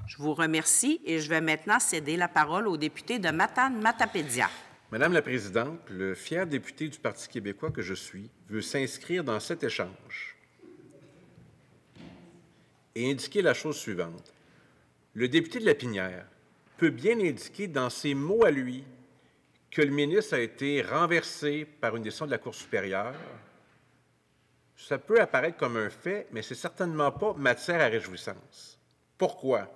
Je vous remercie et je vais maintenant céder la parole au député de Matane-Matapédia. Madame la Présidente, le fier député du Parti québécois que je suis veut s'inscrire dans cet échange et indiquer la chose suivante. Le député de Lapinière peut bien indiquer dans ses mots à lui que le ministre a été renversé par une décision de la Cour supérieure. Ça peut apparaître comme un fait, mais ce n'est certainement pas matière à réjouissance. Pourquoi?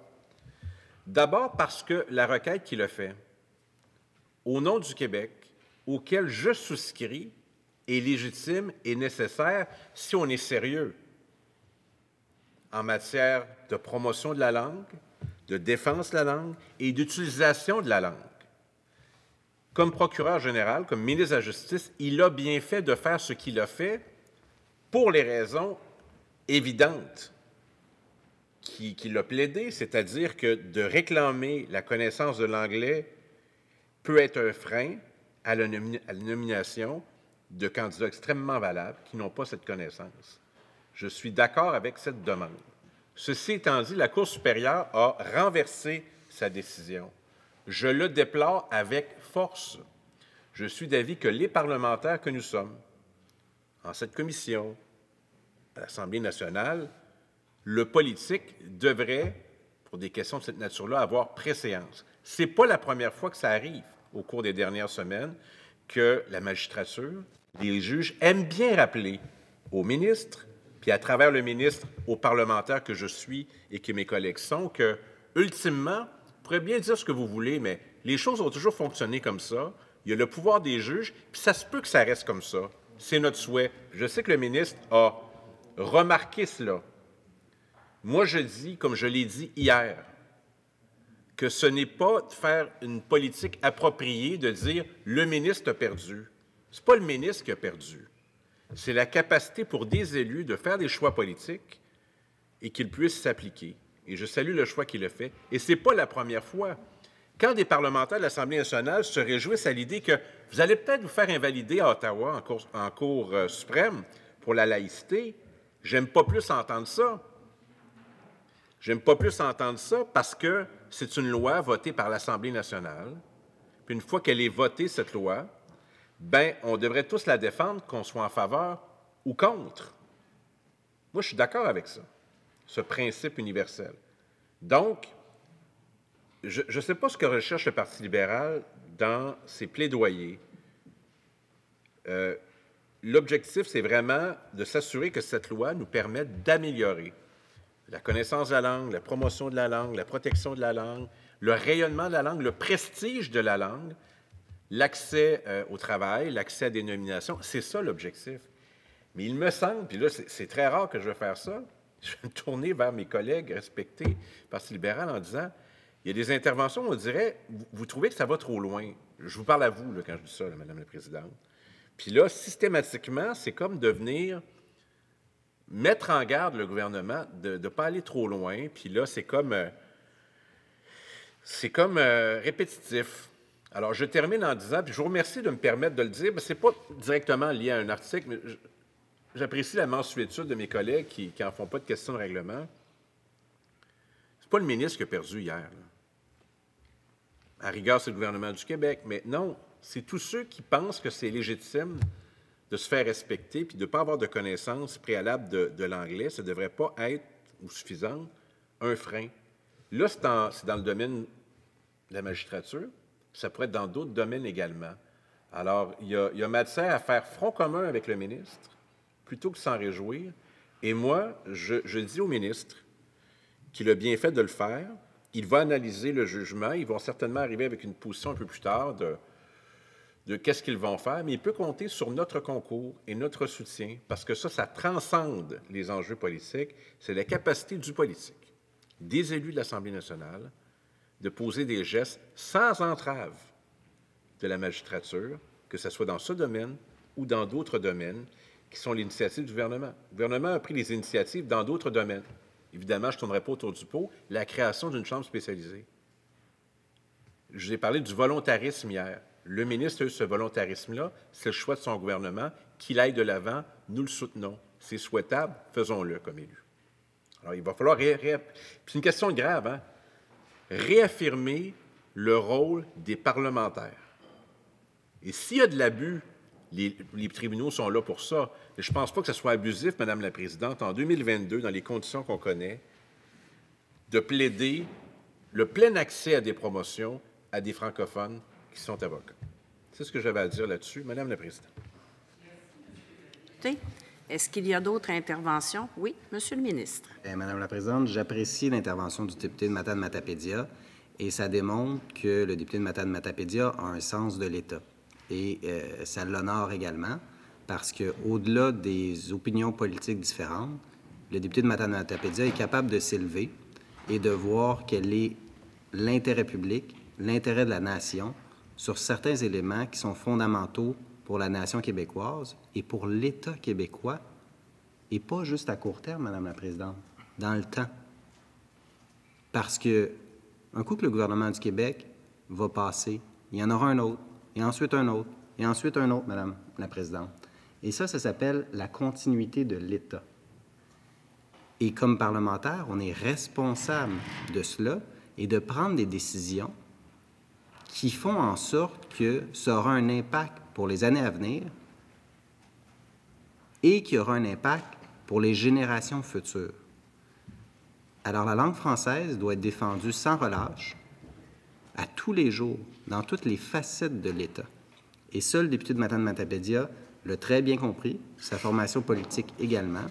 D'abord parce que la requête qu'il a faite, au nom du Québec, auquel je souscris, est légitime et nécessaire si on est sérieux en matière de promotion de la langue, de défense de la langue et d'utilisation de la langue. Comme procureur général, comme ministre de la Justice, il a bien fait de faire ce qu'il a fait pour les raisons évidentes qu'il a plaidé, c'est-à-dire que de réclamer la connaissance de l'anglais peut être un frein à la nomination de candidats extrêmement valables qui n'ont pas cette connaissance. Je suis d'accord avec cette demande. Ceci étant dit, la Cour supérieure a renversé sa décision. Je le déplore avec force. Je suis d'avis que les parlementaires que nous sommes, en cette commission, à l'Assemblée nationale, le politique devrait, pour des questions de cette nature-là, avoir préséance. Ce n'est pas la première fois que ça arrive au cours des dernières semaines que la magistrature, les juges aiment bien rappeler aux ministres, puis à travers le ministre, aux parlementaires que je suis et que mes collègues sont, que, ultimement, vous pourrez bien dire ce que vous voulez, mais les choses ont toujours fonctionné comme ça. Il y a le pouvoir des juges, puis ça se peut que ça reste comme ça. C'est notre souhait. Je sais que le ministre a remarqué cela. Moi, je dis, comme je l'ai dit hier, que ce n'est pas de faire une politique appropriée de dire « le ministre a perdu ». Ce n'est pas le ministre qui a perdu. C'est la capacité pour des élus de faire des choix politiques et qu'ils puissent s'appliquer. Et je salue le choix qu'il a fait. Et ce n'est pas la première fois. Quand des parlementaires de l'Assemblée nationale se réjouissent à l'idée que vous allez peut-être vous faire invalider à Ottawa en Cour suprême pour la laïcité, j'aime pas plus entendre ça. J'aime pas plus entendre ça parce que c'est une loi votée par l'Assemblée nationale. Puis une fois qu'elle est votée, cette loi, bien, on devrait tous la défendre, qu'on soit en faveur ou contre. Moi, je suis d'accord avec ça, ce principe universel. Donc, je ne sais pas ce que recherche le Parti libéral dans ses plaidoyers. L'objectif, c'est vraiment de s'assurer que cette loi nous permette d'améliorer la connaissance de la langue, la promotion de la langue, la protection de la langue, le rayonnement de la langue, le prestige de la langue, l'accès au travail, l'accès à des nominations. C'est ça l'objectif. Mais il me semble, puis là, c'est très rare que je vais faire ça, je vais me tourner vers mes collègues respectés du Parti libéral en disant, il y a des interventions où on dirait, vous trouvez que ça va trop loin. Je vous parle à vous là, quand je dis ça, là, Madame la Présidente. Puis là, systématiquement, c'est comme de venir mettre en garde le gouvernement de ne pas aller trop loin. Puis là, c'est comme répétitif. Alors, je termine en disant, puis je vous remercie de me permettre de le dire, ce n'est pas directement lié à un article, mais j'apprécie la mansuétude de mes collègues qui n'en font pas de question de règlement. Ce n'est pas le ministre qui a perdu hier. Là. À rigueur, c'est le gouvernement du Québec, mais non, c'est tous ceux qui pensent que c'est légitime de se faire respecter puis de ne pas avoir de connaissances préalables de l'anglais. Ça ne devrait pas être, ou suffisant, un frein. Là, c'est dans le domaine de la magistrature. Ça pourrait être dans d'autres domaines également. Alors, il y a matière à faire front commun avec le ministre, plutôt que de s'en réjouir. Et moi, je dis au ministre qu'il a bien fait de le faire. Il va analyser le jugement. Ils vont certainement arriver avec une position un peu plus tard de qu'est-ce qu'ils vont faire, mais il peut compter sur notre concours et notre soutien, parce que ça transcende les enjeux politiques. C'est la capacité du politique, des élus de l'Assemblée nationale, de poser des gestes sans entrave de la magistrature, que ce soit dans ce domaine ou dans d'autres domaines, qui sont l'initiative du gouvernement. Le gouvernement a pris les initiatives dans d'autres domaines. Évidemment, je ne tournerai pas autour du pot, la création d'une chambre spécialisée. Je vous ai parlé du volontarisme hier. Le ministre a eu ce volontarisme-là, c'est le choix de son gouvernement, qu'il aille de l'avant, nous le soutenons. C'est souhaitable, faisons-le comme élu. Alors, il va falloir... Puis c'est une question grave, hein? réaffirmer le rôle des parlementaires. Et s'il y a de l'abus, les tribunaux sont là pour ça. Et je ne pense pas que ce soit abusif, Madame la Présidente, en 2022, dans les conditions qu'on connaît, de plaider le plein accès à des promotions à des francophones qui sont avocats. C'est ce que j'avais à dire là-dessus, Madame la Présidente. Est-ce qu'il y a d'autres interventions? Oui, Monsieur le ministre. Madame la Présidente, j'apprécie l'intervention du député de Matane-Matapédia et ça démontre que le député de Matane-Matapédia a un sens de l'État. Et ça l'honore également parce qu'au-delà des opinions politiques différentes, le député de Matane-Matapédia est capable de s'élever et de voir quel est l'intérêt public, l'intérêt de la nation sur certains éléments qui sont fondamentaux pour la nation québécoise et pour l'État québécois, et pas juste à court terme, Madame la Présidente, dans le temps. Parce que un coup que le gouvernement du Québec va passer, il y en aura un autre, et ensuite un autre, et ensuite un autre, Madame la Présidente. Et ça s'appelle la continuité de l'État. Et comme parlementaire, on est responsable de cela et de prendre des décisions qui font en sorte que ça aura un impact pour les années à venir et qui aura un impact pour les générations futures. Alors, la langue française doit être défendue sans relâche, à tous les jours, dans toutes les facettes de l'État. Et ça, le député de Matane-Matapédia l'a très bien compris, sa formation politique également.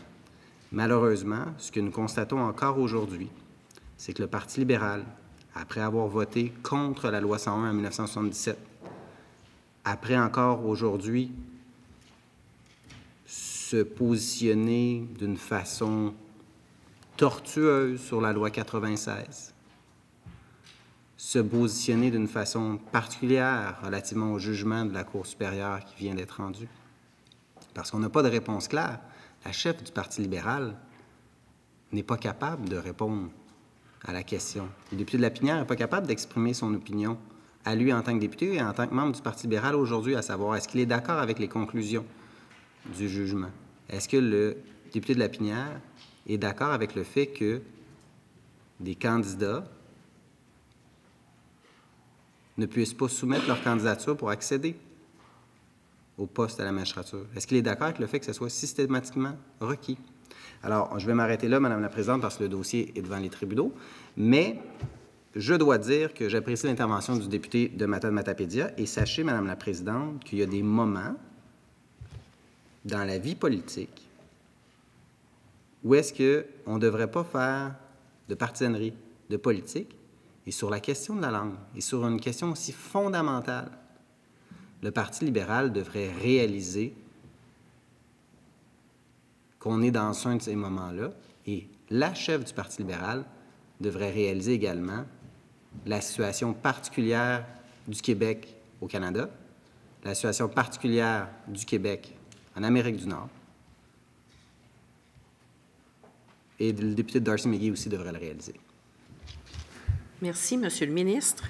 Malheureusement, ce que nous constatons encore aujourd'hui, c'est que le Parti libéral, après avoir voté contre la loi 101 en 1977, après encore aujourd'hui se positionner d'une façon tortueuse sur la loi 96, se positionner d'une façon particulière relativement au jugement de la Cour supérieure qui vient d'être rendu. Parce qu'on n'a pas de réponse claire. La chef du Parti libéral n'est pas capable de répondre à la question. Le député de Lapinière n'est pas capable d'exprimer son opinion à lui en tant que député et en tant que membre du Parti libéral aujourd'hui, à savoir est-ce qu'il est d'accord avec les conclusions du jugement? Est-ce que le député de Lapinière est d'accord avec le fait que des candidats ne puissent pas soumettre leur candidature pour accéder au poste à la magistrature? Est-ce qu'il est d'accord avec le fait que ce soit systématiquement requis? Alors, je vais m'arrêter là, Madame la Présidente, parce que le dossier est devant les tribunaux, mais je dois dire que j'apprécie l'intervention du député de Matane-Matapédia et sachez, Madame la Présidente, qu'il y a des moments dans la vie politique où est-ce qu'on ne devrait pas faire de partisanerie, de politique, et sur la question de la langue, et sur une question aussi fondamentale, le Parti libéral devrait réaliser qu'on est dans un de ces moments-là, et la chef du Parti libéral devrait réaliser également la situation particulière du Québec au Canada, la situation particulière du Québec en Amérique du Nord, et le député de Darcy McGee aussi devrait le réaliser. Merci, Monsieur le ministre.